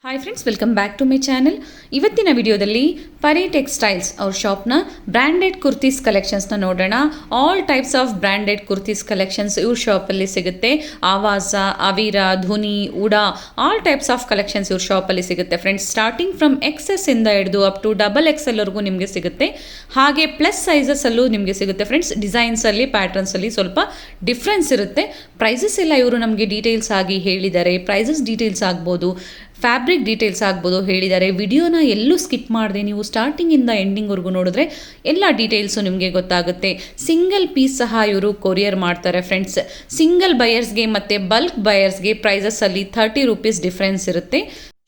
Hi friends, welcome back to my channel. ಇವತ್ತಿನ ವಿಡಿಯೋದಲ್ಲಿ ಪರಿ ಟೆಕ್ಸ್ಟೈಲ್ಸ್ ಅವ್ರ ಶಾಪ್ನ ಬ್ರ್ಯಾಂಡೆಡ್ ಕುರ್ತೀಸ್ ಕಲೆಕ್ಷನ್ಸ್ನ ನೋಡೋಣ. All types of branded kurtis collections ಇವ್ರ ಶಾಪಲ್ಲಿ ಸಿಗುತ್ತೆ. ಆವಾಜ, ಅವೀರಾ, ಧ್ವನಿ, Uda, all types of collections ಇವ್ರ ಶಾಪಲ್ಲಿ ಸಿಗುತ್ತೆ ಫ್ರೆಂಡ್ಸ್. ಸ್ಟಾರ್ಟಿಂಗ್ ಫ್ರಮ್ XS ಇಂದ ಹಿಡಿದು ಅಪ್ ಟು XXL ವರೆಗೂ ನಿಮಗೆ ಸಿಗುತ್ತೆ. ಹಾಗೆ ಪ್ಲಸ್ ಸೈಜಸಲ್ಲೂ ನಿಮಗೆ ಸಿಗುತ್ತೆ ಫ್ರೆಂಡ್ಸ್. ಡಿಸೈನ್ಸಲ್ಲಿ, ಪ್ಯಾಟರ್ನ್ಸಲ್ಲಿ ಸ್ವಲ್ಪ ಡಿಫ್ರೆನ್ಸ್ ಇರುತ್ತೆ. ಪ್ರೈಸಸ್ ಎಲ್ಲ ಇವರು ನಮಗೆ ಡೀಟೇಲ್ಸ್ ಆಗಿ ಹೇಳಿದ್ದಾರೆ. ಪ್ರೈಸಸ್ ಡೀಟೇಲ್ಸ್ ಆಗ್ಬೋದು, ಫ್ಯಾಬ್ರಿಕ್ ಡೀಟೇಲ್ಸ್ ಆಗ್ಬೋದು ಹೇಳಿದ್ದಾರೆ. ವಿಡಿಯೋನ ಎಲ್ಲೂ ಸ್ಕಿಪ್ ಮಾಡಿದೆ ನೀವು ಸ್ಟಾರ್ಟಿಂಗಿಂದ ಎಂಡಿಂಗ್ವರೆಗೂ ನೋಡಿದ್ರೆ ಎಲ್ಲ ಡೀಟೇಲ್ಸು ನಿಮಗೆ ಗೊತ್ತಾಗುತ್ತೆ. ಸಿಂಗಲ್ ಪೀಸ್ ಸಹ ಇವರು ಕೊರಿಯರ್ ಮಾಡ್ತಾರೆ ಫ್ರೆಂಡ್ಸ್. ಸಿಂಗಲ್ ಬಯರ್ಸ್ಗೆ ಮತ್ತು ಬಲ್ಕ್ ಬಯರ್ಸ್ಗೆ ಪ್ರೈಸಸ್ಸಲ್ಲಿ ₹30 ಡಿಫ್ರೆನ್ಸ್ ಇರುತ್ತೆ.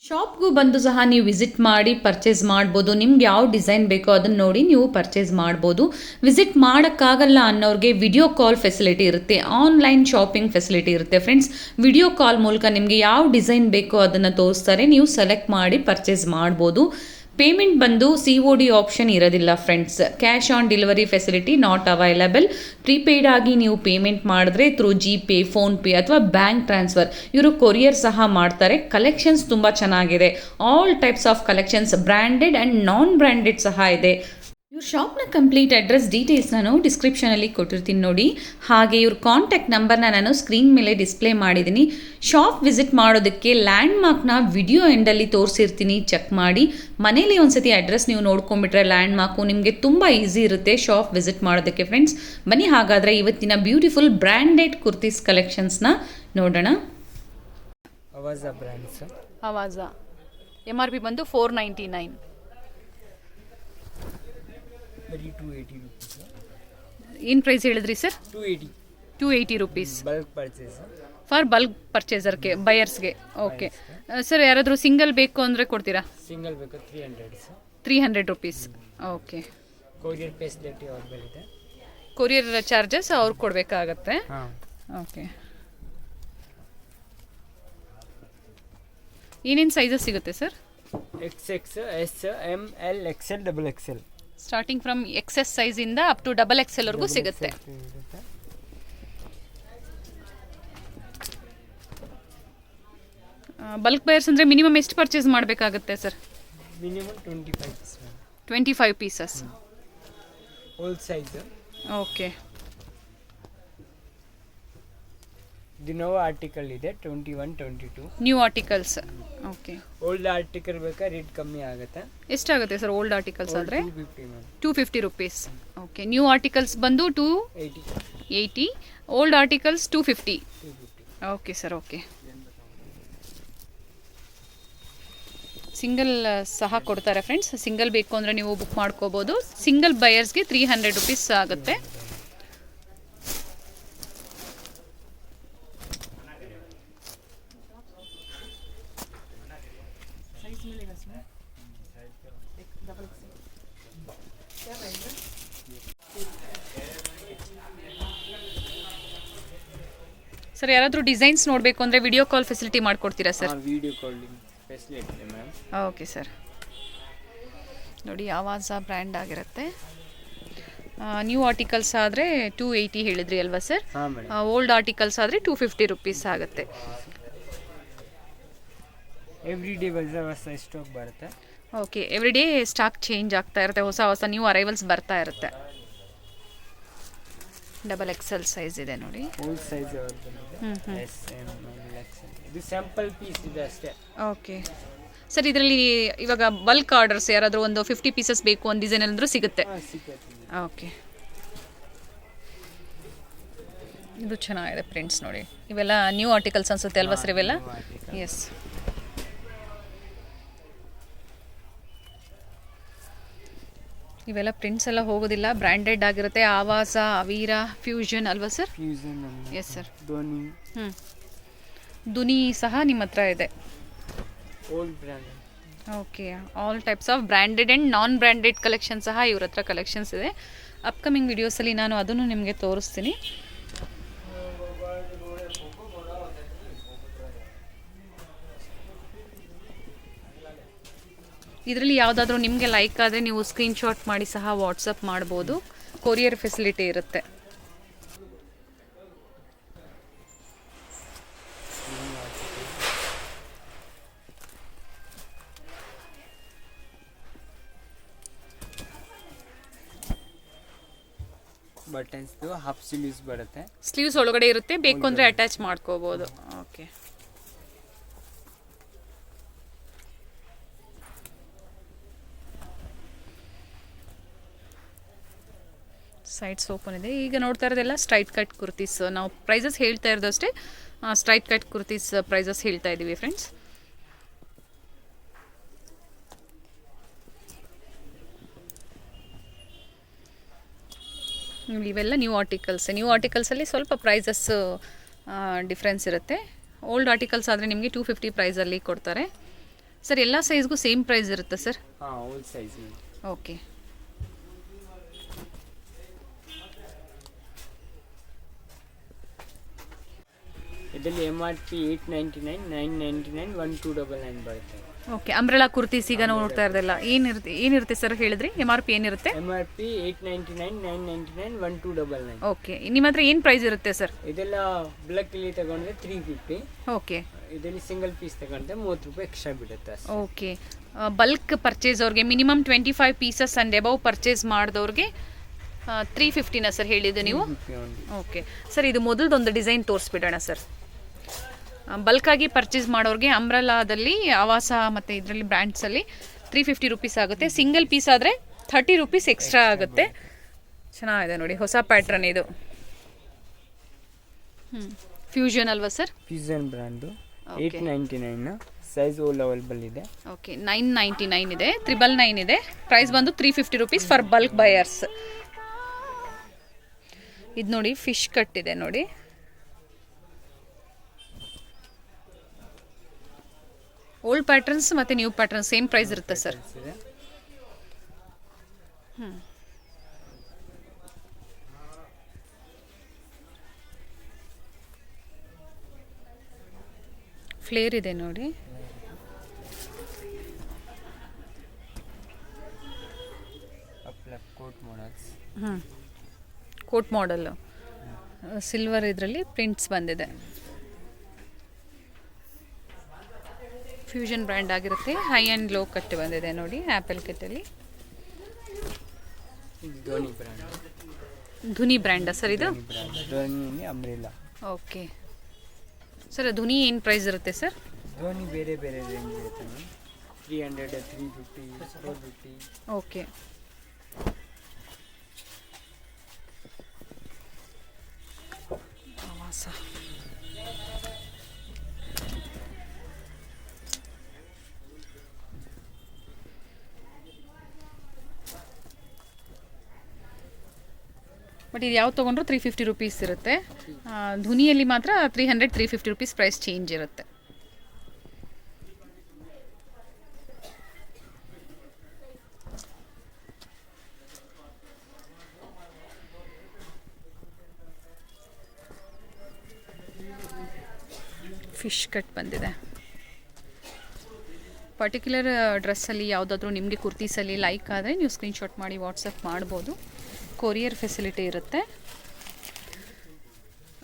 ಶಾಪ್ಗೂ ಬಂದು ಸಹ ನೀವು ವಿಸಿಟ್ ಮಾಡಿ ಪರ್ಚೇಸ್ ಮಾಡ್ಬೋದು. ನಿಮ್ಗೆ ಯಾವ ಡಿಸೈನ್ ಬೇಕೋ ಅದನ್ನು ನೋಡಿ ನೀವು ಪರ್ಚೇಸ್ ಮಾಡ್ಬೋದು. ವಿಸಿಟ್ ಮಾಡೋಕ್ಕಾಗಲ್ಲ ಅನ್ನೋರಿಗೆ ವಿಡಿಯೋ ಕಾಲ್ ಫೆಸಿಲಿಟಿ ಇರುತ್ತೆ, ಆನ್ಲೈನ್ ಶಾಪಿಂಗ್ ಫೆಸಿಲಿಟಿ ಇರುತ್ತೆ ಫ್ರೆಂಡ್ಸ್. ವಿಡಿಯೋ ಕಾಲ್ ಮೂಲಕ ನಿಮಗೆ ಯಾವ ಡಿಸೈನ್ ಬೇಕೋ ಅದನ್ನು ತೋರಿಸ್ತಾರೆ, ನೀವು ಸೆಲೆಕ್ಟ್ ಮಾಡಿ ಪರ್ಚೇಸ್ ಮಾಡ್ಬೋದು. ಪೇಮೆಂಟ್ ಬಂದು COD ಆಪ್ಷನ್ ಇರೋದಿಲ್ಲ friends. Cash on delivery facility not available. Prepaid ಆಗಿ ನೀವು ಪೇಮೆಂಟ್ ಮಾಡಿದ್ರೆ ಥ್ರೂ GPay, ಫೋನ್ಪೇ ಅಥವಾ ಬ್ಯಾಂಕ್ ಟ್ರಾನ್ಸ್ಫರ್ ಇವರು ಕೊರಿಯರ್ ಸಹ ಮಾಡ್ತಾರೆ. ಕಲೆಕ್ಷನ್ಸ್ ತುಂಬ ಚೆನ್ನಾಗಿದೆ. All types of collections branded and non branded ಸಹ ಇದೆ. ಇವ್ರ ಶಾಪ್ನ ಕಂಪ್ಲೀಟ್ ಅಡ್ರೆಸ್ ಡೀಟೇಲ್ಸ್ ನಾನು ಡಿಸ್ಕ್ರಿಪ್ಷನಲ್ಲಿ ಕೊಟ್ಟಿರ್ತೀನಿ ನೋಡಿ. ಹಾಗೆ ಇವ್ರ ಕಾಂಟ್ಯಾಕ್ಟ್ ನಂಬರ್ನ ನಾನು ಸ್ಕ್ರೀನ್ ಮೇಲೆ ಡಿಸ್ಪ್ಲೇ ಮಾಡಿದ್ದೀನಿ. ಶಾಪ್ ವಿಸಿಟ್ ಮಾಡೋದಕ್ಕೆ ಲ್ಯಾಂಡ್ ಮಾರ್ಕ್ನ ವಿಡಿಯೋ ಎಂಡಲ್ಲಿ ತೋರಿಸಿರ್ತೀನಿ, ಚೆಕ್ ಮಾಡಿ. ಮನೇಲಿ ಒಂದ್ಸತಿ ಅಡ್ರೆಸ್ ನೀವು ನೋಡ್ಕೊಂಡ್ಬಿಟ್ರೆ ಲ್ಯಾಂಡ್ ಮಾರ್ಕು ನಿಮಗೆ ತುಂಬ ಈಸಿ ಇರುತ್ತೆ ಶಾಪ್ ವಿಸಿಟ್ ಮಾಡೋದಕ್ಕೆ ಫ್ರೆಂಡ್ಸ್. ಬನ್ನಿ ಹಾಗಾದರೆ ಇವತ್ತಿನ ಬ್ಯೂಟಿಫುಲ್ ಬ್ರ್ಯಾಂಡೆಡ್ ಕುರ್ತೀಸ್ ಕಲೆಕ್ಷನ್ಸ್ನ ನೋಡೋಣ. ಆವಾಜ MRP ಬಂದು $499. ಏನು ಪ್ರೈಸ್ ಹೇಳಿದ್ರಿ sir? $280 bulk purchase for bulk ಪರ್ಚೇಸರ್ಗೆ, ಬಯರ್ಸ್ಗೆ. ಓಕೆ ಸರ್, ಯಾರಾದರೂ ಸಿಂಗಲ್ ಬೇಕು ಅಂದರೆ ಕೊಡ್ತೀರಾ? ಸಿಂಗಲ್ ಬೇಕು $300. ಓಕೆ. ಕೊರಿಯರ್ ಫೆಸಿಲಿಟಿ ಅವೈಲೇಬಲ್ ಇದೆ. ಕೊರಿಯರ್ ಚಾರ್ಜಸ್ ಅವ್ರು ಕೊಡಬೇಕಾಗತ್ತೆ. ಓಕೆ. ಏನೇನು ಸೈಜಸ್ ಸಿಗುತ್ತೆ sir? XX, S, M, L, XL, XXL. Starting from XS ಸೈಜಿಂದ ಅಪ್ ಟು XXL ವರೆಗೂ ಸಿಗುತ್ತೆ. ಬಲ್ಕ್ ಬಯರ್ಸ್ ಅಂದರೆ ಮಿನಿಮಮ್ ಎಷ್ಟು ಪರ್ಚೇಸ್ ಮಾಡಬೇಕಾಗುತ್ತೆ sir? Minimum 25 pieces. Old size. Okay. ದಿನೋ ಆರ್ಟಿಕಲ್ ಇದೆ 21, 22. New articles. Okay. Old article ಬೇಕಾ ರೇಟ್ ಕಮ್ಮಿ ಆಗುತ್ತೆ. ಎಷ್ಟಾಗುತ್ತೆ ಸರ್ ಓಲ್ಡ್ ಆರ್ಟಿಕಲ್ಸ್ ಆದರೆ? $250. ಓಕೆ. ನ್ಯೂ ಆರ್ಟಿಕಲ್ಸ್ ಬಂದು $280. Old articles $250. Okay sir. Okay. Single ಸಹ ಕೊಡ್ತಾರೆ ಫ್ರೆಂಡ್ಸ್. ಸಿಂಗಲ್ ಬೇಕು ಅಂದರೆ ನೀವು ಬುಕ್ ಮಾಡ್ಕೋಬೋದು. ಸಿಂಗಲ್ ಬಯರ್ಸ್ಗೆ $300 ಆಗುತ್ತೆ. ಸರ್, ಯಾರಾದರೂ ಡಿಸೈನ್ಸ್ ನೋಡಬೇಕು ಅಂದರೆ ವಿಡಿಯೋ ಕಾಲ್ ಫೆಸಿಲಿಟಿ ಮಾಡಿಕೊಡ್ತೀರಾ ಸರ್? ವಿಡಿಯೋ ಕಾಲಿಂಗ್ ಫೆಸಿಲಿಟಿ ಇದೆ ಮ್ಯಾಮ್. Okay sir. ನೋಡಿ, ಆವಾಜ ಬ್ರ್ಯಾಂಡ್ ಆಗಿರುತ್ತೆ. ನ್ಯೂ ಆರ್ಟಿಕಲ್ಸ್ ಆದರೆ $280 ಹೇಳಿದ್ರಿ ಅಲ್ವಾ ಸರ್? ಓಲ್ಡ್ ಆರ್ಟಿಕಲ್ಸ್ ಆದರೆ $250 ಆಗುತ್ತೆ. ಎವ್ರಿ ಡೇ ಹೊಸ ಸ್ಟಾಕ್ ಬರುತ್ತೆ. Okay. Every day stock change ಆಗ್ತಾ ಇರುತ್ತೆ, ಹೊಸ ಹೊಸ ನ್ಯೂ ಅರೈವಲ್ಸ್ ಬರ್ತಾ ಇರುತ್ತೆ. XXL ಸೈಜ್ ಇದೆ ನೋಡಿ. Old size S, M, L, XL. ಇದು ಸ್ಯಾಂಪಲ್ ಪೀಸ್ ಇದೆ ಅಷ್ಟೇ. Okay sir. ಇದರಲ್ಲಿ ಇವಾಗ ಬಲ್ಕ್ ಆರ್ಡರ್ಸ್ ಯಾರಾದರೂ ಒಂದು 50 ಪೀಸಸ್ ಬೇಕು ಒಂದು ಡಿಸೈನ್ ಅಂದರೂ ಸಿಗುತ್ತೆ. ಓಕೆ. ಇದು ಚೆನ್ನಾಗಿದೆ ಪ್ರಿಂಟ್ಸ್ ನೋಡಿ. ಇವೆಲ್ಲ ನ್ಯೂ ಆರ್ಟಿಕಲ್ಸ್ ಅನ್ಸುತ್ತೆ ಅಲ್ವಾ ಸರ್ ಇವೆಲ್ಲ? ಎಸ್. ಇವೆಲ್ಲ ಪ್ರಿಂಟ್ಸ್ ಎಲ್ಲ ಹೋಗೋದಿಲ್ಲ, ಬ್ರ್ಯಾಂಡೆಡ್ ಆಗಿರುತ್ತೆ. ಆವಾಜ, ಅವೀರಾ, ಫ್ಯೂಷನ್ ಅಲ್ವಾ ಸರ್? Yes sir. ಧ್ವನಿ ಸಹ ನಿಮ್ಮ ಹತ್ರ ಇದೆ. Okay. All types of branded and non branded collection ಸಹ ಇವ್ರ ಹತ್ರ ಕಲೆಕ್ಷನ್ಸ್ ಇದೆ. ಅಪ್ಕಮಿಂಗ್ ವಿಡಿಯೋಸಲ್ಲಿ ನಾನು ಅದನ್ನು ನಿಮಗೆ ತೋರಿಸ್ತೀನಿ. ಇದರಲ್ಲಿ ಯಾವುದಾದ್ರೂ ನಿಮಗೆ ಲೈಕ್ ಆದರೆ ನೀವು ಸ್ಕ್ರೀನ್ಶಾಟ್ ಮಾಡಿ ಸಹ ವಾಟ್ಸಪ್ ಮಾಡ್ಬೋದು. ಕೊರಿಯರ್ ಫೆಸಿಲಿಟಿ ಇರುತ್ತೆ. ಬಟನ್ಸ್ದು ಹಾಫ್ ಸ್ಲೀವ್ಸ್ ಬರುತ್ತೆ. ಸ್ಲೀವ್ಸ್ ಒಳಗಡೆ ಇರುತ್ತೆ, ಬೇಕು ಅಂದರೆ ಅಟ್ಯಾಚ್ ಮಾಡ್ಕೋಬೋದು. ಓಕೆ, ಸೈಡ್ಸ್ ಓಪನ್ ಇದೆ. ಈಗ ನೋಡ್ತಾ ಇರೋದೆಲ್ಲ ಸ್ಟ್ರೈಟ್ ಕಟ್ ಕುರ್ತೀಸ್. ನಾವು ಪ್ರೈಸಸ್ ಹೇಳ್ತಾ ಇರೋದು ಅಷ್ಟೇ, ಸ್ಟ್ರೈಟ್ ಕಟ್ ಕುರ್ತೀಸ್ ಪ್ರೈಸಸ್ ಹೇಳ್ತಾ ಇದ್ದೀವಿ ಫ್ರೆಂಡ್ಸ್. ಇವೆಲ್ಲ ನ್ಯೂ ಆರ್ಟಿಕಲ್ಸಲ್ಲಿ ಸ್ವಲ್ಪ ಪ್ರೈಸಸ್ ಡಿಫ್ರೆನ್ಸ್ ಇರುತ್ತೆ. ಓಲ್ಡ್ ಆರ್ಟಿಕಲ್ಸ್ ಆದರೆ ನಿಮಗೆ 250 ಪ್ರೈಸಲ್ಲಿ ಕೊಡ್ತಾರೆ. ಸರ್ ಎಲ್ಲ ಸೈಜ್ಗೂ ಸೇಮ್ ಪ್ರೈಸ್ ಇರುತ್ತೆ ಸರ್? ಹಾಂ, ಓಲ್ಡ್ ಸೈಜ್. ಓಕೆ, ಇದರಲ್ಲಿ MRP 899, 999, 1299 ಬರುತ್ತೆ. ಓಕೆ. ಅಂಬ್ರೆಲಾ ಕುರ್ತೀಸ್ ಈಗ ನೋಡ್ತಾ ಇರೋದೆಲ್ಲ ಏನಿರುತ್ತೆ ಸರ್ ಹೇಳಿದ್ರಿ? MRP ಏನಿರುತ್ತೆ? MRP 899, 999, 1299. ಓಕೆ. ನಿಮ್ಮ ಹತ್ರ ಏನು ಪ್ರೈಸ್ ಇರುತ್ತೆ ಸರ್? ಇದೆಲ್ಲ ಬ್ಲಾಕ್ ಇಲ್ಲಿ ತಗೊಂಡ್ರೆ 350. ಓಕೆ. ಇದರಲ್ಲಿ ಸಿಂಗಲ್ ಪೀಸ್ ತಗೊಂಡ್ರೆ 30 ರೂಪಾಯಿ ಎಕ್ಸ್ಟ್ರಾ ಬಿಡುತ್ತೆ ಅಷ್ಟೇ. ಓಕೆ. ಬಲ್ಕ್ ಪರ್ಚೇಸ್ ಅವ್ರಿಗೆ minimum 25 pieces and above purchase ಮಾಡಿದವ್ರಿಗೆ 350ನಾ ಸರ್ ಹೇಳಿದ್ದು ನೀವು? ಓಕೆ ಸರ್, ಇದು ಮೊದಲದೊಂದು ಡಿಸೈನ್ ತೋರಿಸ್ಬಿಡೋಣ ಸರ್. ಬಲ್ಕಾಗಿ ಪರ್ಚೇಸ್ ಮಾಡೋರಿಗೆ ಅಂಬ್ರೆಲಾದಲ್ಲಿ ಆವಾಸ ಮತ್ತು ಇದರಲ್ಲಿ ಬ್ರ್ಯಾಂಡ್ಸಲ್ಲಿ 350 ರೂಪೀಸ್ ಆಗುತ್ತೆ. ಸಿಂಗಲ್ ಪೀಸ್ ಆದರೆ 30 ರೂಪೀಸ್ ಎಕ್ಸ್ಟ್ರಾ ಆಗುತ್ತೆ. ಚೆನ್ನಾಗಿದೆ ನೋಡಿ, ಹೊಸ ಪ್ಯಾಟ್ರನ್ ಇದು. ಫ್ಯೂಷನ್ ಅಲ್ವಾ ಸರ್? ಫ್ಯೂಷನ್ ಬ್ರ್ಯಾಂಡು 899, ಸೈಜ್ ಓಲ್ ಅವೈಲೇಬಲ್ ಇದೆ. ಓಕೆ, 999 ಇದೆ, 999 ಇದೆ. ಪ್ರೈಸ್ ಬಂದು 350 ರೂಪೀಸ್ ಫಾರ್ ಬಲ್ಕ್ ಬಯರ್ಸ್. ಇದು ನೋಡಿ, ಫಿಶ್ ಕಟ್ ಇದೆ ನೋಡಿ. ಓಲ್ಡ್ ಪ್ಯಾಟರ್ನ್ಸ್ ಮತ್ತು ನ್ಯೂ ಪ್ಯಾಟರ್ನ್ ಸೇಮ್ ಪ್ರೈಸ್ ಇರುತ್ತೆ ಸರ್. ಫ್ಲೇರ್ ಇದೆ ನೋಡಿ. ಕೋಟ್ ಮಾಡಲ್ ಸಿಲ್ವರ್ ಇದರಲ್ಲಿ ಪ್ರಿಂಟ್ಸ್ ಬಂದಿದೆ. ಫ್ಯೂಷನ್ ಬ್ರ್ಯಾಂಡ್ ಆಗಿರುತ್ತೆ. ಹೈ ಆ್ಯಂಡ್ ಲೋ ಕಟ್ ಬಂದಿದೆ ನೋಡಿ, ಆ್ಯಪಲ್ ಕಟ್ಟಲ್ಲಿ. ಧುನಿ ಬ್ರ್ಯಾಂಡಾ ಸರ್ ಇದು? ಅಂಬ್ರೆಲಾ. ಓಕೆ ಸರ್, ಧುನಿ ಏನು ಪ್ರೈಸ್ ಇರುತ್ತೆ ಸರ್? ಧೋನಿ ಬೇರೆ ಬೇರೆ ರೇಂಜ್ ಇರುತ್ತೆ, 300, 350, 450. ಓಕೆ. ಆವಾಸ ಬಟ್ ಇದು ಯಾವ್ದು ತೊಗೊಂಡ್ರು 350 ರೂಪೀಸ್ ಇರುತ್ತೆ. ಧುನಿಯಲ್ಲಿ ಮಾತ್ರ 300, 350 ರೂಪೀಸ್ ಪ್ರೈಸ್ ಚೇಂಜ್ ಇರುತ್ತೆ. ಫಿಶ್ ಕಟ್ ಬಂದಿದೆ. ಪರ್ಟಿಕ್ಯುಲರ್ ಡ್ರೆಸ್ಸಲ್ಲಿ ಯಾವುದಾದ್ರೂ ನಿಮಗೆ ಕುರ್ತೀಸಲ್ಲಿ ಲೈಕ್ ಆದರೆ ನೀವು ಸ್ಕ್ರೀನ್ಶಾಟ್ ಮಾಡಿ ವಾಟ್ಸಪ್ ಮಾಡ್ಬೋದು. ಕೊರಿಯರ್ ಫೆಸಿಲಿಟಿ ಇರುತ್ತೆ.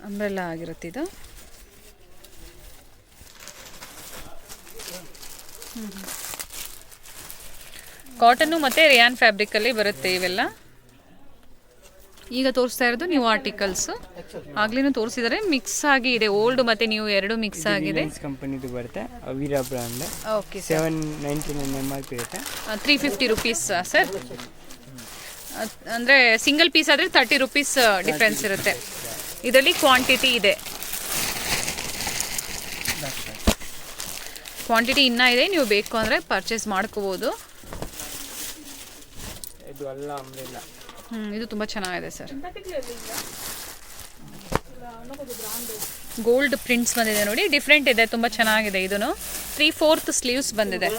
ಅಂಬ್ರೆಲಾ ಆಗಿರುತ್ತೆ ಇದು. ಕಾಟನ್ನು ಮತ್ತು ರಿಯಾನ್ ಫ್ಯಾಬ್ರಿಕಲ್ಲಿ ಬರುತ್ತೆ ಇವೆಲ್ಲ. ಈಗ ತೋರಿಸ್ತಾ ಇರೋದು ನ್ಯೂ ಆರ್ಟಿಕಲ್ಸ್. ಆಗ್ಲೇನು ತೋರಿಸಿದರೆ ಮಿಕ್ಸ್ ಆಗಿ ಇದೆ, ಓಲ್ಡ್ ಮತ್ತು ನ್ಯೂ ಎರಡು ಮಿಕ್ಸ್ ಆಗಿದೆ. ಕಂಪನಿದು ಬರುತ್ತೆ, ಅವೀರಾ ಬ್ರ್ಯಾಂಡ್. ಓಕೆ, 799 MRP ಇರುತ್ತೆ. 350 ರೂಪೀಸ್ ಸರ್. ಅಂದರೆ ಸಿಂಗಲ್ ಪೀಸ್ ಆದರೆ 30 ರೂಪೀಸ್ ಡಿಫ್ರೆನ್ಸ್ ಇರುತ್ತೆ. ಇದರಲ್ಲಿ ಕ್ವಾಂಟಿಟಿ ಇದೆ, ಕ್ವಾಂಟಿಟಿ ಇನ್ನೂ ಇದೆ, ನೀವು ಬೇಕು ಅಂದರೆ ಪರ್ಚೇಸ್ ಮಾಡ್ಕೋಬೋದು. ಇದು ಅಲ್ಲ ಅಂಬ್ರೆಲಾ. ಇದು ತುಂಬ ಚೆನ್ನಾಗಿದೆ ಸರ್. ಗೋಲ್ಡ್ ಪ್ರಿಂಟ್ಸ್ ಬಂದಿದೆ ನೋಡಿ, ಡಿಫ್ರೆಂಟ್ ಇದೆ, ತುಂಬ ಚೆನ್ನಾಗಿದೆ. ಇದನ್ನು 3/4 ಸ್ಲೀವ್ಸ್ ಬಂದಿದೆ.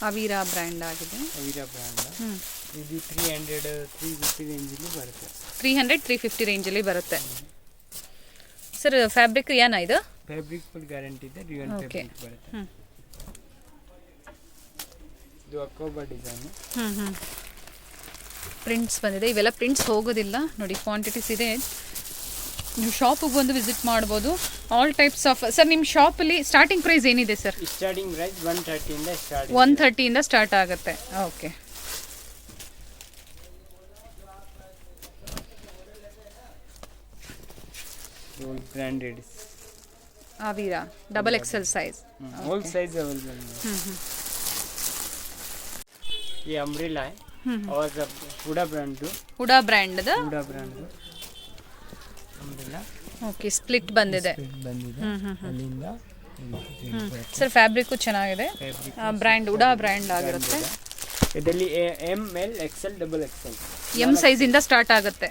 ಅವೀರಾ ಬ್ರ್ಯಾಂಡ್ ಆಗಿದೆ. ಅವೀರಾ ಬ್ರ್ಯಾಂಡ್. ಇದು 300, 350 ರೇಂಜಲ್ಲಿ ಬರುತ್ತೆ. 300, 350 ರೇಂಜಲ್ಲಿ ಬರುತ್ತೆ ಸರ್. ಫ್ಯಾಬ್ರಿಕ್ ಏನಾ ಇದು? ಫ್ಯಾಬ್ರಿಕ್ ಫುಲ್ ಗ್ಯಾರಂಟಿ ಇದೆ, ರಿಯಲ್ ಫ್ಯಾಬ್ರಿಕ್ ಬರುತ್ತೆ. ಇದು ಅಕೋಬಾ ಡಿಸೈನ್. ಪ್ರಿಂಟ್ಸ್ ಬಂದಿದೆ. ಇವೆಲ್ಲ ಪ್ರಿಂಟ್ಸ್ ಹೋಗೋದಿಲ್ಲ ನೋಡಿ, ಕ್ವಾಂಟಿಟೀಸ್ ಇದೆ. ನೀವು ಶಾಪಿಗೆ ಬಂದು ವಿಸಿಟ್ ಮಾಡ್ಬೋದು. ಆಲ್ ಟೈಪ್ಸ್ ಆಫ್ ಸರ್ ನಿಮ್ಮ ಶಾಪಲ್ಲಿ ಸ್ಟಾರ್ಟಿಂಗ್ ಪ್ರೈಸ್ ಏನಿದೆ ಸರ್? ಸ್ಟಾರ್ಟಿಂಗ್ ಪ್ರೈಸ್ 130 ಇಂದ ಸ್ಟಾರ್ಟ್. 130 ಸ್ಟಾರ್ಟ್ ಆಗುತ್ತೆ. Okay. All branded. Avira double XL size. All size available. ये umbrella है और हुडा ब्रांड ಹುಡಾ ಬ್ರ್ಯಾಂಡ್ದ umbrella ಓಕೆ ಸ್ಪ್ಲಿಟ್ ಬಂದಿದೆ. ಬಂದಿದೆ ಅಲ್ಲಿಂದ ಸರ್ ಫ್ಯಾಬ್ರಿಕ್ಕು ಚೆನ್ನಾಗಿದೆ. ಬ್ರ್ಯಾಂಡ್ ಹುಡಾ ಬ್ರ್ಯಾಂಡ್ ಆಗಿರುತ್ತೆ. ಇದರಲ್ಲಿ M L XL double XL M ಸೈಜಿಂದ ಸ್ಟಾರ್ಟ್ ಆಗುತ್ತೆ,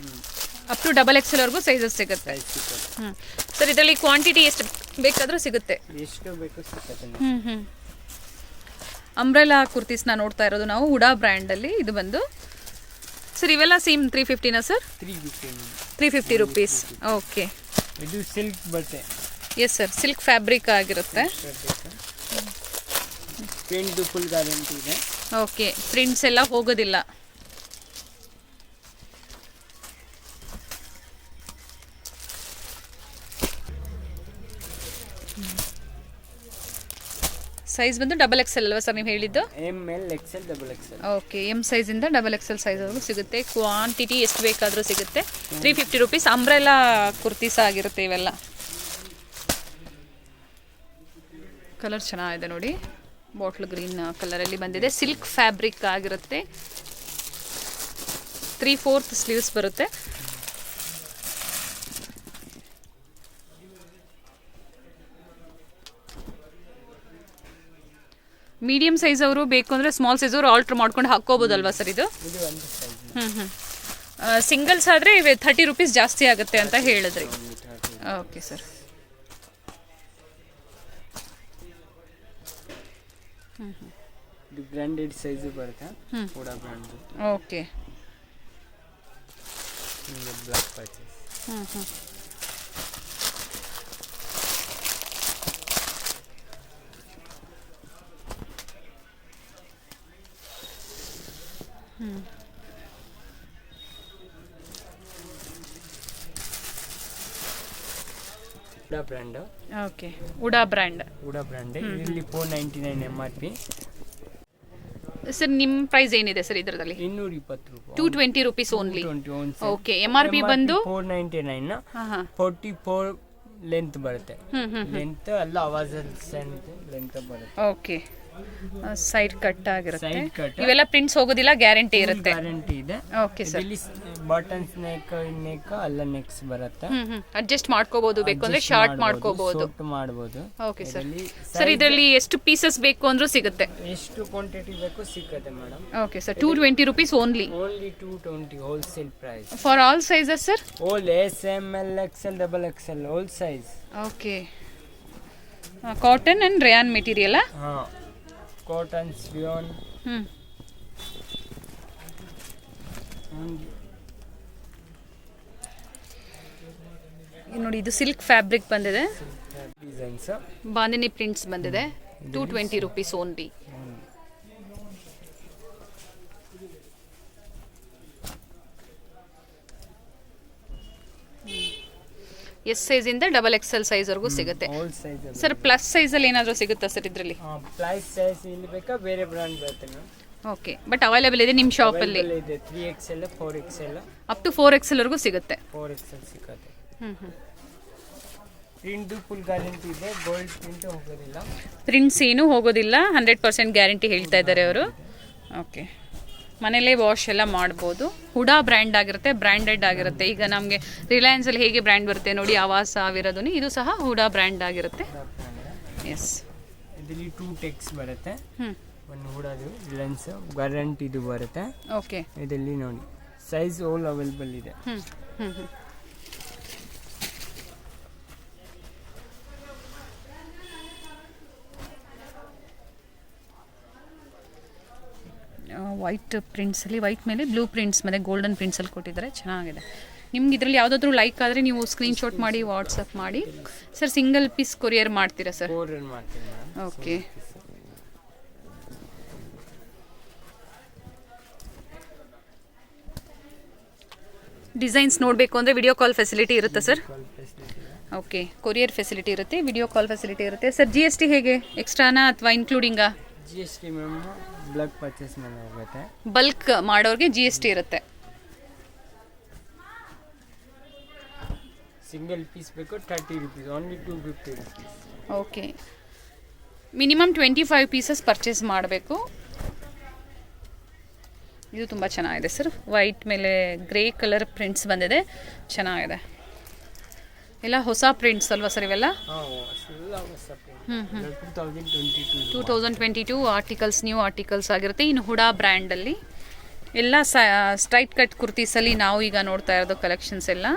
ಅಪ್ ಟು ಡಬಲ್ ಎಕ್ಸೆಲ್ ವರೆಗೂ ಸೈಜಸ್ ಸಿಗುತ್ತೆ. ಸರ್ ಇದರಲ್ಲಿ ಕ್ವಾಂಟಿಟಿ ಎಷ್ಟು ಬೇಕಾದರೂ ಸಿಗುತ್ತೆ. ಎಷ್ಟು ಬೇಕು ಸಿಗುತ್ತೆ. ಅಂಬ್ರೆಲಾ ಕುರ್ತೀಸ್ನ ನೋಡ್ತಾ ಇರೋದು ನಾವು ಹುಡಾ ಬ್ರ್ಯಾಂಡಲ್ಲಿ. ಇದು ಬಂದು ಸರ್ ಇವೆಲ್ಲ ಸೇಮ್ 350ನಾ ಸರ್? 350 ರುಪೀಸ್. ಓಕೆ. ಇದು ಸಿಲ್ಕ್ ಬಟ್ಟೆ. ಎಸ್ ಸರ್, ಸಿಲ್ಕ್ ಫ್ಯಾಬ್ರಿಕ್ ಆಗಿರುತ್ತೆ. ಪ್ರಿಂಟ್ ಫುಲ್ ಗ್ಯಾರಂಟಿ ಇದೆ. ಓಕೆ, ಪ್ರಿಂಟ್ಸ್ ಎಲ್ಲ ಹೋಗೋದಿಲ್ಲ. ಸೈಜ್ ಬಂದು ಡಬಲ್ ಎಕ್ಸೆಲ್ ಅಲ್ವಾ ಸರ್ ನೀವು ಹೇಳಿದ್ದು? M L XL double XL. Okay, M ಸೈಜಿಂದ ಡಬಲ್ ಎಕ್ಸೆಲ್ ಸೈಜ್ವರೆಗೂ ಸಿಗುತ್ತೆ. ಕ್ವಾಂಟಿಟಿ ಎಷ್ಟು ಬೇಕಾದರೂ ಸಿಗುತ್ತೆ. 350 ರುಪೀಸ್. ಅಂಬ್ರೆಲಾ ಕುರ್ತೀಸ್ ಆಗಿರುತ್ತೆ ಇವೆಲ್ಲ. ಕಲರ್ ಚೆನ್ನಾಗಿದೆ ನೋಡಿ, ಬಾಟ್ಲ್ ಗ್ರೀನ್ ಕಲರಲ್ಲಿ ಬಂದಿದೆ. ಸಿಲ್ಕ್ ಫ್ಯಾಬ್ರಿಕ್ ಆಗಿರುತ್ತೆ. 3/4 ಸ್ಲೀವ್ಸ್ ಬರುತ್ತೆ. ಮೀಡಿಯಂ ಸೈಜ್ ಅವರು ಬೇಕು ಅಂದರೆ ಸ್ಮಾಲ್ ಸೈಜ್ ಅವರು ಆಲ್ಟ್ರ್ ಮಾಡ್ಕೊಂಡು ಹಾಕ್ಕೋಬೋದಲ್ವಾ ಸರ್ ಇದು? ಸಿಂಗಲ್ಸ್ ಆದರೆ 30 ರುಪೀಸ್ ಜಾಸ್ತಿ ಆಗುತ್ತೆ ಅಂತ ಹೇಳಿದ್ರಿ. Okay sir. ಇದು ಬ್ರಾಂಡೆಡ್ ಸೈಜ್ ಬರುತ್ತೆ. ಕೂಡ brand. Okay. Black patches. Huda brand. Okay, Huda brand. ಇಲ್ಲಿ 499 MRP. ಸರ್ ನಿಮ್ಮ ಪ್ರೈಸ್ ಏನಿದೆ ಸರ್ ಇದರಲ್ಲಿ? 220 ರೂಪಾಯಿ. 220 ರುಪೀಸ್ ಓನ್ಲಿ. ಓಕೆ, MRP ಬಂದು 499. 44 ಲೆಂತ್ ಬರುತ್ತೆ. ಲೆಂತ್ ಅಲ್ಲ, ಆವಾಜ್ ಲೆಂತ್ ಬರುತ್ತೆ. ಓಕೆ, ಸೈಡ್ ಕಟ್ ಆಗಿರುತ್ತೆ. Side cut. ಇವೆಲ್ಲ ಪ್ರಿಂಟ್ಸ್ ಹೋಗೋದಿಲ್ಲ, ಗ್ಯಾರಂಟಿ ಇರುತ್ತೆ. ಗ್ಯಾರಂಟಿ ಇದೆ. Okay sir. ಇಲ್ಲಿ ಬಟನ್ಸ್ ನೆಕ್ ಅಲ್ಲ ನೆಕ್ಸ್ ಬರುತ್ತೆ. ಅಡ್ಜಸ್ಟ್ ಮಾಡ್ಕೋಬಹುದು, ಬೇಕು ಅಂದ್ರೆ ಶಾರ್ಟ್ ಮಾಡ್ಕೋಬಹುದು. ಮಾಡಬಹುದು. Okay sir. ಸರ್ ಇದರಲ್ಲಿ ಎಷ್ಟು ಪೀಸಸ್ ಬೇಕು ಅಂದ್ರೂ ಸಿಗುತ್ತೆ? ಎಷ್ಟು ಕ್ವಾಂಟಿಟಿ ಬೇಕು ಸಿಗುತ್ತೆ madam. Okay sir. 220 rupees only. Only 220 wholesale price. For all sizes sir? All S M L XL double XL all size. Okay. Cotton and rayon material. ಹಾ, cotton ಸ್ವಿಯಾನ್. ನೋಡಿ, ಇದು ಸಿಲ್ಕ್ ಫ್ಯಾಬ್ರಿಕ್ ಬಂದಿದೆ. ಡಿಸೈನ್ಸ್ ಬಾಂದಿನಿ ಪ್ರಿಂಟ್ಸ್ ಬಂದಿದೆ. 220 rupees only. S size ಇಂದ double XL size ವರೆಗೂ ಸಿಗುತ್ತೆ. Sir plus size ಅಲ್ಲಿ ಏನಾದರೂ ಸಿಗುತ್ತಾ ಸರ್ ಇದರಲ್ಲಿ? ಪ್ಲಸ್ ಸೈಜ್ ಇಲ್ಲಿ ಬೇಕಾ ಬೇರೆ ಬ್ರಾಂಡ್ ಬರುತ್ತೆ. ಓಕೆ, ಬಟ್ ಅವೈಲೇಬಲ್ ಇದೆ ನಿಮ್ಮ ಶಾಪ್ ಅಲ್ಲಿ? 3XL 4XL up to 4XL ವರೆಗೂ ಸಿಗುತ್ತೆ. 4XL ಸಿಗುತ್ತೆ. ಪ್ರಿಂಟ್ ಫುಲ್ ಗ್ಯಾರಂಟಿ ಇದೆ. ಗೋಲ್ಡ್ ಪ್ರಿಂಟ್ ಹೋಗೋದಿಲ್ಲ. ಪ್ರಿಂಟ್ಸ್ ಏನು ಹೋಗೋದಿಲ್ಲ. 100% ಗ್ಯಾರಂಟಿ ಹೇಳ್ತಾ ಇದ್ದಾರೆ ಅವರು. ಓಕೆ, ಮನೇಲೇ ವಾಶ್ ಎಲ್ಲ ಮಾಡ್ಬೋದು. ಹುಡಾ ಬ್ರ್ಯಾಂಡ್ ಆಗಿರುತ್ತೆ, ಬ್ರ್ಯಾಂಡೆಡ್ ಆಗಿರುತ್ತೆ. ಈಗ ನಮಗೆ ರಿಲಯನ್ಸಲ್ಲಿ ಹೇಗೆ ಬ್ರ್ಯಾಂಡ್ ಬರುತ್ತೆ ನೋಡಿ, ಆವಾಸ, ಅವಿರಧ್ವನಿ, ಇದು ಸಹ ಹುಡಾ ಬ್ರ್ಯಾಂಡ್ ಆಗಿರುತ್ತೆ. ಎಸ್, ಇದರಲ್ಲಿ 2 ಟೆಕ್ಸ್ ಬರುತ್ತೆ. ಒಂದು ಹುಡಾದು ರಿಲಯನ್ಸ್ ಗ್ಯಾರಂಟಿ ಇದು ಬರುತ್ತೆ. ಓಕೆ, ಇದರಲ್ಲಿ ನೋಡಿ ಸೈಜ್ ಆಲ್ ಅವೈಲೇಬಲ್ ಇದೆ. ವೈಟ್ ಪ್ರಿಂಟ್ಸಲ್ಲಿ, ವೈಟ್ ಮೇಲೆ ಬ್ಲೂ ಪ್ರಿಂಟ್ಸ್ ಮತ್ತು ಗೋಲ್ಡನ್ ಪ್ರಿಂಟ್ಸಲ್ಲಿ ಕೊಟ್ಟಿದ್ದಾರೆ. ಚೆನ್ನಾಗಿದೆ. ನಿಮ್ಗೆ ಇದರಲ್ಲಿ ಯಾವುದಾದ್ರೂ ಲೈಕ್ ಆದರೆ ನೀವು ಸ್ಕ್ರೀನ್ಶಾಟ್ ಮಾಡಿ ವಾಟ್ಸಪ್ ಮಾಡಿ. ಸರ್ ಸಿಂಗಲ್ ಪೀಸ್ ಕೊರಿಯರ್ ಮಾಡ್ತೀರಾ ಸರ್? ಓಕೆ. ಡಿಸೈನ್ಸ್ ನೋಡಬೇಕು ಅಂದರೆ ವಿಡಿಯೋ ಕಾಲ್ ಫೆಸಿಲಿಟಿ ಇರುತ್ತೆ sir? Call facility okay, courier facility ಇರುತ್ತೆ, ವಿಡಿಯೋ ಕಾಲ್ ಫೆಸಿಲಿಟಿ ಇರುತ್ತೆ ಸರ್. ಜಿ ಎಸ್ ಟಿ ಹೇಗೆ, ಎಕ್ಸ್ಟ್ರಾನಾ ಅಥವಾ ಇನ್ಕ್ಲೂಡಿಂಗಾ? GST ಮ್ಯಾಮ್ ಬ್ಲಕ್ ಪರ್ಚೇಸ್ ಮೇಲೆ ಹೋಗುತ್ತೆ. ಬಲ್ಕ್ ಮಾಡೋರಿಗೆ ಜಿ ಎಸ್ ಟಿ ಇರುತ್ತೆ. ಸಿಂಗಲ್ ಪೀಸ್ ಬೇಕು 30 rupees, only 250 rupees. Okay, minimum 25 pieces purchase ಮಾಡಬೇಕು. ಇದು ತುಂಬ ಚೆನ್ನಾಗಿದೆ ಸರ್, ವೈಟ್ ಮೇಲೆ ಗ್ರೇ ಕಲರ್ ಪ್ರಿಂಟ್ಸ್ ಬಂದಿದೆ, ಚೆನ್ನಾಗಿದೆ. ಎಲ್ಲ ಹೊಸ ಪ್ರಿಂಟ್ಸ್ ಅಲ್ವಾ ಸರ್ ಇವೆಲ್ಲ? 2022 ಆರ್ಟಿಕಲ್ಸ್, ನ್ಯೂ ಆರ್ಟಿಕಲ್ಸ್ ಆಗಿರುತ್ತೆ. ಇನ್ನು ಹುಡಾ ಬ್ರ್ಯಾಂಡಲ್ಲಿ ಎಲ್ಲ ಸ್ಟ್ರೈಟ್ ಕಟ್ ಕುರ್ತೀಸಲ್ಲಿ ನಾವು ಈಗ ನೋಡ್ತಾ ಇರೋದು ಕಲೆಕ್ಷನ್ಸ್ ಎಲ್ಲ.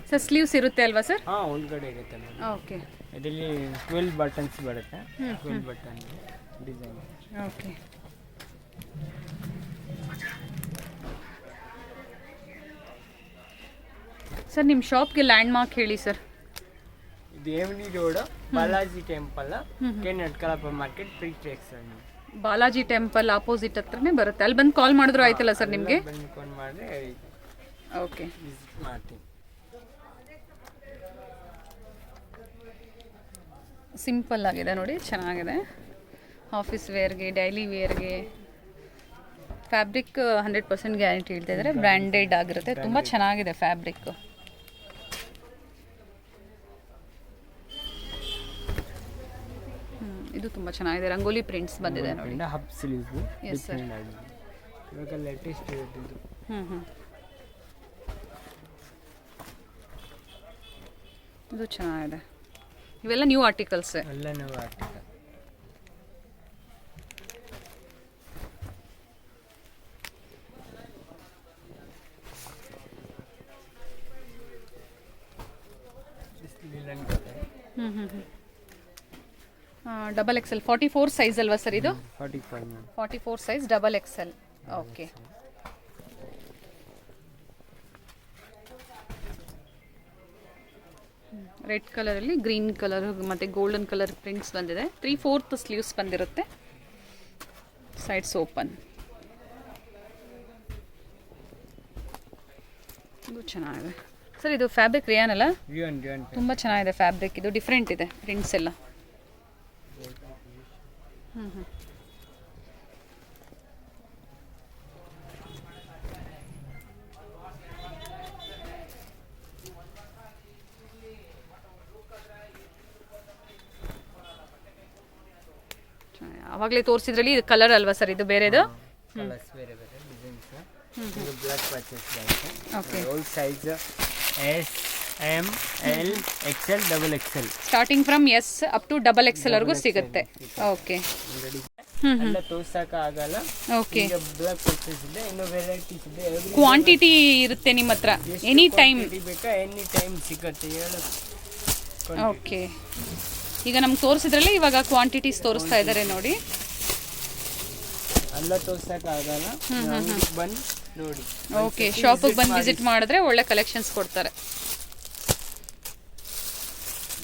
ಸರ್ ಸ್ಲೀವ್ಸ್ ಇರುತ್ತೆ ಅಲ್ವಾ ಸರ್? ಒಳಗಡೆ ಇರುತ್ತೆ ಮ್ಯಾಮ್. ಓಕೆ, ಇದರಲ್ಲಿ 12 ಬಟನ್ಸ್ ಬರುತ್ತೆ. 12 ಬಟನ್ ಡಿಸೈನ್. ಓಕೆ, ಸರ್ ನಿಮ್ಮ ಶಾಪ್ಗೆ ಲ್ಯಾಂಡ್ ಮಾರ್ಕ್ ಹೇಳಿ ಸರ್. ಇದು ಎಮ್ನಿ ರೋಡ್, ಬಾಲಾಜಿ ಟೆಂಪಲ್, ಕೆನಟ್ಕಲಪ್ಪ ಮಾರ್ಕೆಟ್, ಪ್ರೀ ಟ್ರೆಕ್ಸ್. ಬಾಲಾಜಿ ಟೆಂಪಲ್ ಆಪೋಸಿಟ್ ಹತ್ರನೇ ಬರುತ್ತೆ. ಅಲ್ಲಿ ಬಂದು ಕಾಲ್ ಮಾಡಿದ್ರು ಆಯ್ತಲ್ಲ ಸರ್ ನಿಮಗೆ? ಬಂದ್ಕೊಂಡು ಮಾಡಿದ್ರೆ ಓಕೆ, ವಿಸಿಟ್ ಮಾಡ್ತೀನಿ. ಸಿಂಪಲ್ ಆಗಿದೆ ನೋಡಿ, ಚೆನ್ನಾಗಿದೆ. ಆಫೀಸ್ ವೇರ್ಗೆ, ಡೈಲಿ ವೇರ್ಗೆ ಫ್ಯಾಬ್ರಿಕ್ 100% ಗ್ಯಾರಂಟಿ ಹೇಳ್ತಾ ಇದ್ದಾರೆ. ಬ್ರ್ಯಾಂಡೆಡ್ ಆಗಿರುತ್ತೆ, ತುಂಬ ಚೆನ್ನಾಗಿದೆ ಫ್ಯಾಬ್ರಿಕ್. ಇದು ತುಂಬ ಚೆನ್ನಾಗಿದೆ, ರಂಗೋಲಿ ಪ್ರಿಂಟ್ಸ್ ಬಂದಿದೆ ನೋಡಿ. Hub sleeves. Yes sir. ಇವಾಗ ಲೇಟೆಸ್ಟ್ ಇರುತ್ತೆ ಇದು. ಇದು ಚೆನ್ನಾಗಿದೆ. ಇವೆಲ್ಲ ನ್ಯೂ ಆರ್ಟಿಕಲ್ಸ್. ಎಲ್ಲ new article. Double XL 44 size ಅಲ್ವಾ ಸರ್ ಇದು? 44 size double XL. Okay, red ಕಲರಲ್ಲಿ ಗ್ರೀನ್ ಕಲರ್ ಮತ್ತು ಗೋಲ್ಡನ್ ಕಲರ್ ಪ್ರಿಂಟ್ಸ್ ಬಂದಿದೆ. 3/4 ಸ್ಲೀವ್ಸ್ ಬಂದಿರುತ್ತೆ, ಸೈಡ್ಸ್ ಓಪನ್. ಇದು ಚೆನ್ನಾಗಿದೆ ಸರ್. ಇದು ಫ್ಯಾಬ್ರಿಕ್ ರಿಯಾನ್ ಅಲ್ಲ? ತುಂಬ ಚೆನ್ನಾಗಿದೆ ಫ್ಯಾಬ್ರಿಕ್, ಇದು ಡಿಫ್ರೆಂಟ್ ಇದೆ ಪ್ರಿಂಟ್ಸ್ ಎಲ್ಲ. ಆವಾಗಲೇ ತೋರಿಸಿದ್ರಲ್ಲಿ ಇದು ಕಲರ್ ಅಲ್ವಾ ಸರ್? ಇದು ಬೇರೆದು? ಕಲರ್ಸ್ ಬೇರೆ ಬೇರೆ ಡಿಸೈನ್ಸ್. ಇದು ಬ್ಲಾಕ್ ಪರ್ಚೇಸ್ ಬರುತ್ತೆ. Okay, all size S, M, L, XL, double XL. Starting from S up to double XL ವರೆಗೂ ಸಿಗುತ್ತೆ. ಓಕೆ, ಎಲ್ಲ ತೋರ್ಸಕ್ಕೆ ಆಗಲ್ಲ. ಓಕೆ, ಈಗ ಬ್ಲಾಕ್ ಪರ್ಚೇಸ್ ಇದೆ, ಇನ್ನು ವೆರೈಟೀಸ್ ಇದೆ. ಕ್ವಾಂಟಿಟಿ ಇರುತ್ತೆ ನಿಮ್ಮ ಹತ್ರ ಎನಿ ಟೈಮ್? ಬೇಕಾ ಎನಿ ಟೈಮ್ ಸಿಗುತ್ತೆ. ಓಕೆ, ಈಗ ನಮ್ಗೆ ತೋರಿಸಿದ್ರಲ್ಲಿ ಇವಾಗ ಕ್ವಾಂಟಿಟೀಸ್ ತೋರಿಸ್ತಾ ಇದ್ದಾರೆ ನೋಡಿ. ಎಲ್ಲ ತೋರ್ಸಕ್ಕೆ ಆಗಲ್ಲ, ಬಂದು ನೋಡಿ. ಓಕೆ, ಶಾಪಿಗೆ ಬಂದು ವಿಸಿಟ್ ಮಾಡಿದ್ರೆ ಒಳ್ಳೆ ಕಲೆಕ್ಷನ್ಸ್ ಕೊಡ್ತಾರೆ.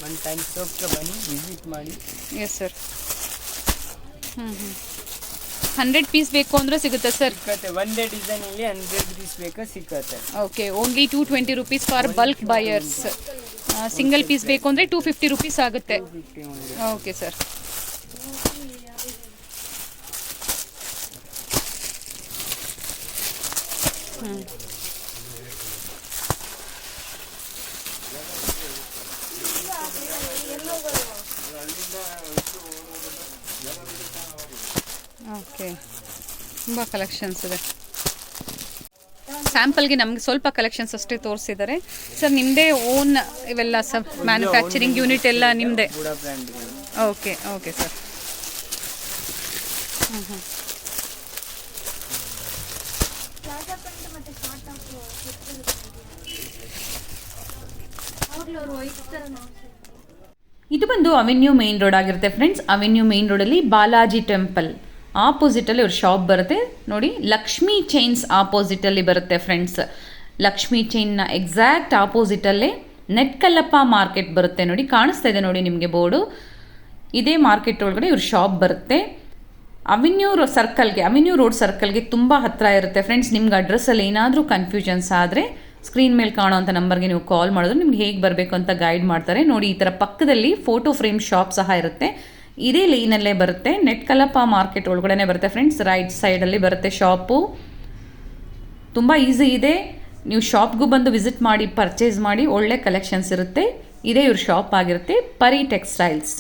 ಒನ್ ಟೈಮ್ ಶಾಪ್ಗೆ ಬನ್ನಿ, ವಿಸಿಟ್ ಮಾಡಿ. Yes sir. 100 ಪೀಸ್ ಬೇಕು ಅಂದರೆ ಸಿಗುತ್ತೆ ಸರ್? ಸಿಕ್ಕತ್ತೆ. ಒಂದೇ ಡಿಸೈನಲ್ಲಿ 100 ಪೀಸ್ ಬೇಕಾ ಸಿಕ್ಕತ್ತೆ. Okay, only 220 rupees for bulk buyers. Single piece ಬೇಕು ಅಂದರೆ 250 rupees ಆಗುತ್ತೆ. Okay sir. ಓಕೆ, ತುಂಬ ಕಲೆಕ್ಷನ್ಸ್ ಇದೆ. ಸ್ಯಾಂಪಲ್ಗೆ ನಮಗೆ ಸ್ವಲ್ಪ ಕಲೆಕ್ಷನ್ಸ್ ಅಷ್ಟೇ ತೋರಿಸಿದ್ದಾರೆ ಸರ್. ನಿಮ್ಮದೇ ಓನ್ ಇವೆಲ್ಲ ಮ್ಯಾನುಫ್ಯಾಕ್ಚರಿಂಗ್ ಯೂನಿಟ್ ಎಲ್ಲ ನಿಮ್ಮದೇ? Okay, okay sir. ಇದು ಬಂದು ಅವೆನ್ಯೂ ಮೇನ್ ರೋಡ್ ಆಗಿರುತ್ತೆ ಫ್ರೆಂಡ್ಸ್. ಅವೆನ್ಯೂ ಮೇನ್ ರೋಡಲ್ಲಿ ಬಾಲಾಜಿ ಟೆಂಪಲ್ ಆಪೋಸಿಟಲ್ಲಿ ಇವ್ರ ಶಾಪ್ ಬರುತ್ತೆ ನೋಡಿ. ಲಕ್ಷ್ಮೀ ಚೈನ್ಸ್ ಆಪೋಸಿಟಲ್ಲಿ ಬರುತ್ತೆ ಫ್ರೆಂಡ್ಸ್. ಲಕ್ಷ್ಮೀ ಚೈನ್ನ ಎಕ್ಸಾಕ್ಟ್ ಆಪೋಸಿಟಲ್ಲೇ ನೆಟ್ಕಲ್ಲಪ್ಪ ಮಾರ್ಕೆಟ್ ಬರುತ್ತೆ ನೋಡಿ. ಕಾಣಿಸ್ತಾ ಇದೆ ನೋಡಿ ನಿಮಗೆ ಬೋರ್ಡು. ಇದೇ ಮಾರ್ಕೆಟ್ ಒಳಗಡೆ ಇವ್ರ ಶಾಪ್ ಬರುತ್ತೆ. ಅವೆನ್ಯೂ ರೋಡ್ ಸರ್ಕಲ್ಗೆ ತುಂಬ ಹತ್ತಿರ ಇರುತ್ತೆ ಫ್ರೆಂಡ್ಸ್. ನಿಮ್ಗೆ ಅಡ್ರೆಸ್ಸಲ್ಲಿ ಏನಾದರೂ ಕನ್ಫ್ಯೂಷನ್ಸ್ ಆದರೆ ಸ್ಕ್ರೀನ್ ಮೇಲೆ ಕಾಣೋವಂಥ ನಂಬರ್ಗೆ ನೀವು ಕಾಲ್ ಮಾಡಿದ್ರೆ ನಿಮ್ಗೆ ಹೇಗೆ ಬರಬೇಕು ಅಂತ ಗೈಡ್ ಮಾಡ್ತಾರೆ ನೋಡಿ. ಈ ಥರ ಪಕ್ಕದಲ್ಲಿ ಫೋಟೋ ಫ್ರೇಮ್ ಶಾಪ್ ಸಹ ಇರುತ್ತೆ. ಇದೇ ಲೈನಲ್ಲೇ ಬರುತ್ತೆ. ನೆಟ್ಕಲ್ಲಪ್ಪ ಮಾರ್ಕೆಟ್ ಒಳಗಡೆ ಬರುತ್ತೆ ಫ್ರೆಂಡ್ಸ್. ರೈಟ್ ಸೈಡಲ್ಲಿ ಬರುತ್ತೆ ಶಾಪು. ತುಂಬ ಈಸಿ ಇದೆ. ನೀವು ಶಾಪ್ಗೂ ಬಂದು ವಿಸಿಟ್ ಮಾಡಿ ಪರ್ಚೇಸ್ ಮಾಡಿ. ಒಳ್ಳೆ ಕಲೆಕ್ಷನ್ಸ್ ಇರುತ್ತೆ. ಇದೇ ಇವ್ರ ಶಾಪ್ ಆಗಿರುತ್ತೆ, ಪರಿ ಟೆಕ್ಸ್ಟೈಲ್ಸ್.